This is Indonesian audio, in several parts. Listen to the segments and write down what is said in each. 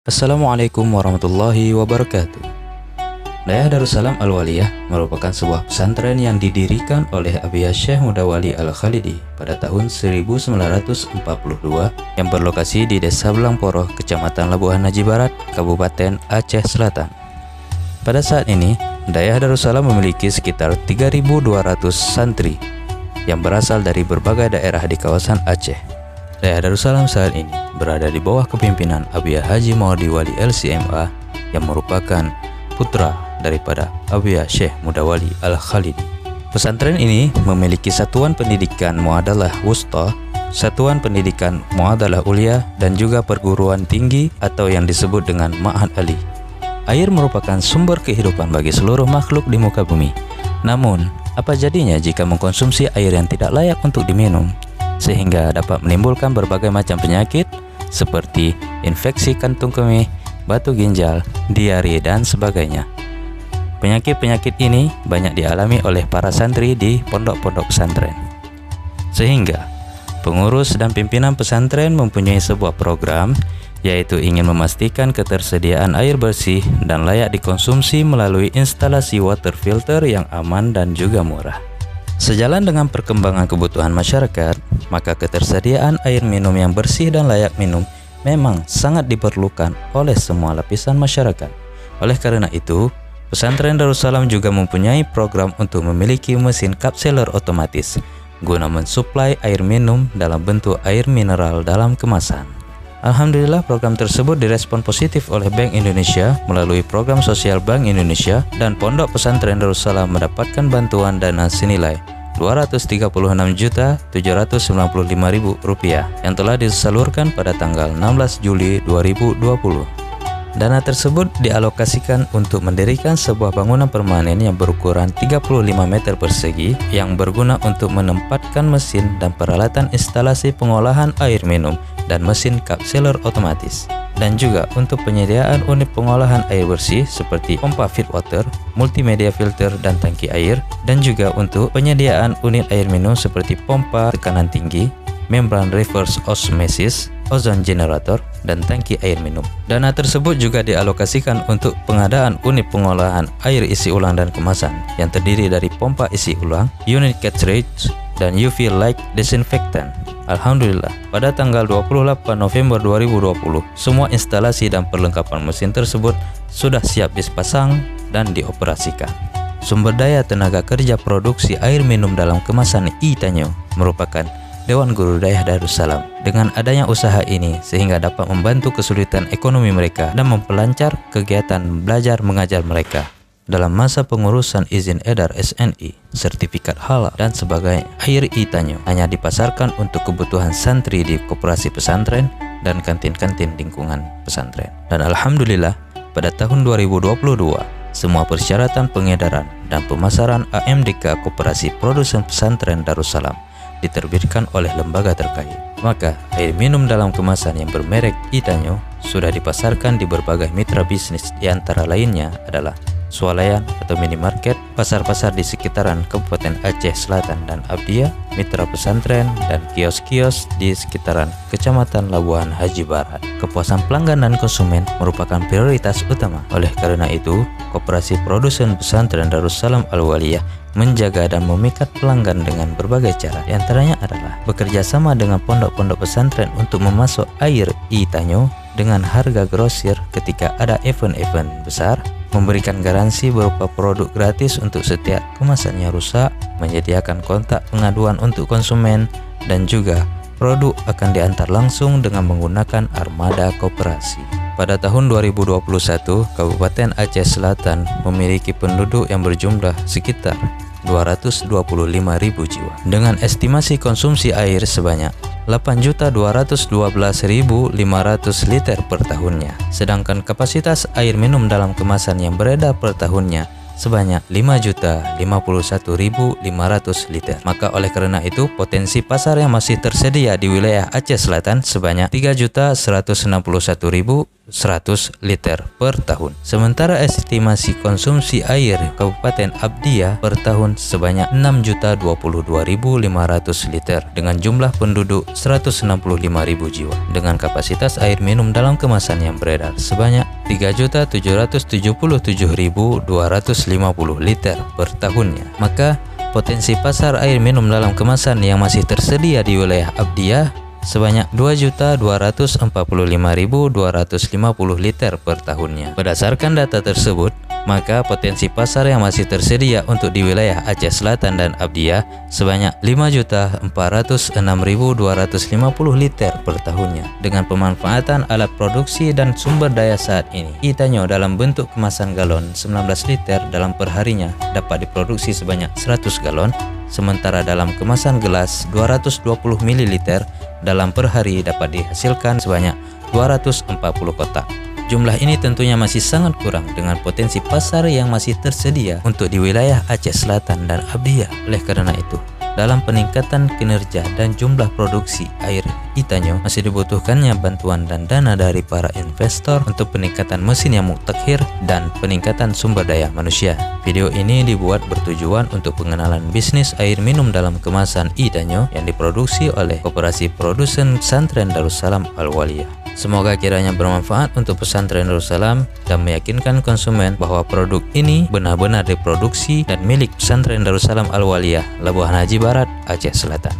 Assalamualaikum warahmatullahi wabarakatuh. Dayah Darussalam Al-Waliyah merupakan sebuah pesantren yang didirikan oleh Abiyah Syekh Mudawali Al-Khalidi pada tahun 1942 yang berlokasi di Desa Belangporoh, Kecamatan Labuhan Haji Barat, Kabupaten Aceh Selatan. Pada saat ini, Dayah Darussalam memiliki sekitar 3.200 santri yang berasal dari berbagai daerah di kawasan Aceh. Dayah Darussalam saat ini berada di bawah kepimpinan Abiyah Haji Mawardi Wali LCMA yang merupakan putra daripada Abiyah Syekh Mudawali Al-Khalidi. Pesantren ini memiliki satuan pendidikan Muadalah Wusta, satuan pendidikan Muadalah Ulia, dan juga perguruan tinggi atau yang disebut dengan Ma'had Ali. Air merupakan sumber kehidupan bagi seluruh makhluk di muka bumi. Namun, apa jadinya jika mengkonsumsi air yang tidak layak untuk diminum, sehingga dapat menimbulkan berbagai macam penyakit seperti infeksi kantung kemih, batu ginjal, diare, dan sebagainya. Penyakit-penyakit ini banyak dialami oleh para santri di pondok-pondok pesantren. Sehingga pengurus dan pimpinan pesantren mempunyai sebuah program, yaitu ingin memastikan ketersediaan air bersih dan layak dikonsumsi melalui instalasi water filter yang aman dan juga murah. Sejalan dengan perkembangan kebutuhan masyarakat, maka ketersediaan air minum yang bersih dan layak minum memang sangat diperlukan oleh semua lapisan masyarakat. Oleh karena itu, pesantren Darussalam juga mempunyai program untuk memiliki mesin kapseler otomatis guna mensuplai air minum dalam bentuk air mineral dalam kemasan. Alhamdulillah, program tersebut direspon positif oleh Bank Indonesia melalui program sosial Bank Indonesia, dan Pondok Pesantren Darussalam mendapatkan bantuan dana senilai Rp236.795.000 yang telah disalurkan pada tanggal 16 Juli 2020. Dana tersebut dialokasikan untuk mendirikan sebuah bangunan permanen yang berukuran 35 meter persegi yang berguna untuk menempatkan mesin dan peralatan instalasi pengolahan air minum dan mesin kapseler otomatis, dan juga untuk penyediaan unit pengolahan air bersih seperti pompa feed water, multimedia filter, dan tangki air, dan juga untuk penyediaan unit air minum seperti pompa tekanan tinggi, membran reverse osmosis, ozon generator, dan tangki air minum. Dana tersebut juga dialokasikan untuk pengadaan unit pengolahan air isi ulang dan kemasan yang terdiri dari pompa isi ulang, unit cartridge, dan UV light disinfectant. Alhamdulillah, pada tanggal 28 November 2020, semua instalasi dan perlengkapan mesin tersebut sudah siap dipasang dan dioperasikan. Sumber daya tenaga kerja produksi air minum dalam kemasan Itanyo merupakan Dewan Guru Dayah Darussalam. Dengan adanya usaha ini, sehingga dapat membantu kesulitan ekonomi mereka dan memperlancar kegiatan belajar mengajar mereka dalam masa pengurusan izin edar SNI, sertifikat halal, dan sebagainya. Air Itanyo hanya dipasarkan untuk kebutuhan santri di koperasi pesantren dan kantin-kantin lingkungan pesantren. Dan alhamdulillah, pada tahun 2022, semua persyaratan pengedaran dan pemasaran AMDK Koperasi Produsen Pesantren Darussalam diterbitkan oleh lembaga terkait. Maka air minum dalam kemasan yang bermerek Itanyo sudah dipasarkan di berbagai mitra bisnis, di antara lainnya adalah swalayan atau minimarket, pasar-pasar di sekitaran Kabupaten Aceh Selatan dan Abdiyah, mitra pesantren, dan kios-kios di sekitaran Kecamatan Labuhan Haji Barat. Kepuasan pelanggan dan konsumen merupakan prioritas utama. Oleh karena itu, Koperasi Produsen Pesantren Darussalam Al-Waliyah menjaga dan memikat pelanggan dengan berbagai cara. Di antaranya adalah bekerja sama dengan pondok-pondok pesantren untuk memasok air Itanyo dengan harga grosir ketika ada event-event besar, memberikan garansi berupa produk gratis untuk setiap kemasannya rusak, menyediakan kontak pengaduan untuk konsumen, dan juga produk akan diantar langsung dengan menggunakan armada koperasi. Pada tahun 2021, Kabupaten Aceh Selatan memiliki penduduk yang berjumlah sekitar 225.000 jiwa dengan estimasi konsumsi air sebanyak 8.212.500 liter per tahunnya. Sedangkan kapasitas air minum dalam kemasan yang beredar per tahunnya sebanyak 5.051.500 liter. Maka oleh karena itu potensi pasar yang masih tersedia di wilayah Aceh Selatan sebanyak 3.161.100 liter per tahun. Sementara estimasi konsumsi air Kabupaten Abdiah per tahun sebanyak 6.022.500 liter dengan jumlah penduduk 165.000 jiwa, dengan kapasitas air minum dalam kemasan yang beredar sebanyak 3.777.250 liter per tahunnya. Maka potensi pasar air minum dalam kemasan yang masih tersedia di wilayah Abdiah sebanyak 2.245.250 liter per tahunnya. Berdasarkan data tersebut, maka potensi pasar yang masih tersedia untuk di wilayah Aceh Selatan dan Abdiah sebanyak 5.406.250 liter per tahunnya. Dengan pemanfaatan alat produksi dan sumber daya saat ini, Itanyo dalam bentuk kemasan galon 19 liter dalam perharinya dapat diproduksi sebanyak 100 galon, sementara dalam kemasan gelas 220 ml dalam per hari dapat dihasilkan sebanyak 240 kotak. Jumlah ini tentunya masih sangat kurang dengan potensi pasar yang masih tersedia untuk di wilayah Aceh Selatan dan Abdiah. Oleh karena itu, dalam peningkatan kinerja dan jumlah produksi air Itanyo masih dibutuhkannya bantuan dan dana dari para investor untuk peningkatan mesin yang mutakhir dan peningkatan sumber daya manusia. Video ini dibuat bertujuan untuk pengenalan bisnis air minum dalam kemasan Itanyo yang diproduksi oleh Koperasi Produsen Pesantren Darussalam Al-Waliyah. Semoga kiranya bermanfaat untuk pesantren Darussalam dan meyakinkan konsumen bahwa produk ini benar-benar diproduksi dan milik pesantren Darussalam Al-Waliyah, Labuhan Haji Barat, Aceh Selatan.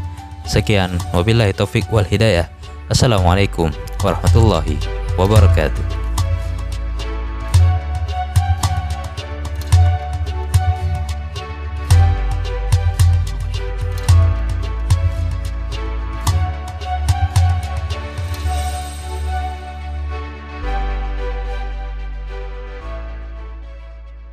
Sekian, wabillahi taufik wal hidayah. Assalamualaikum warahmatullahi wabarakatuh.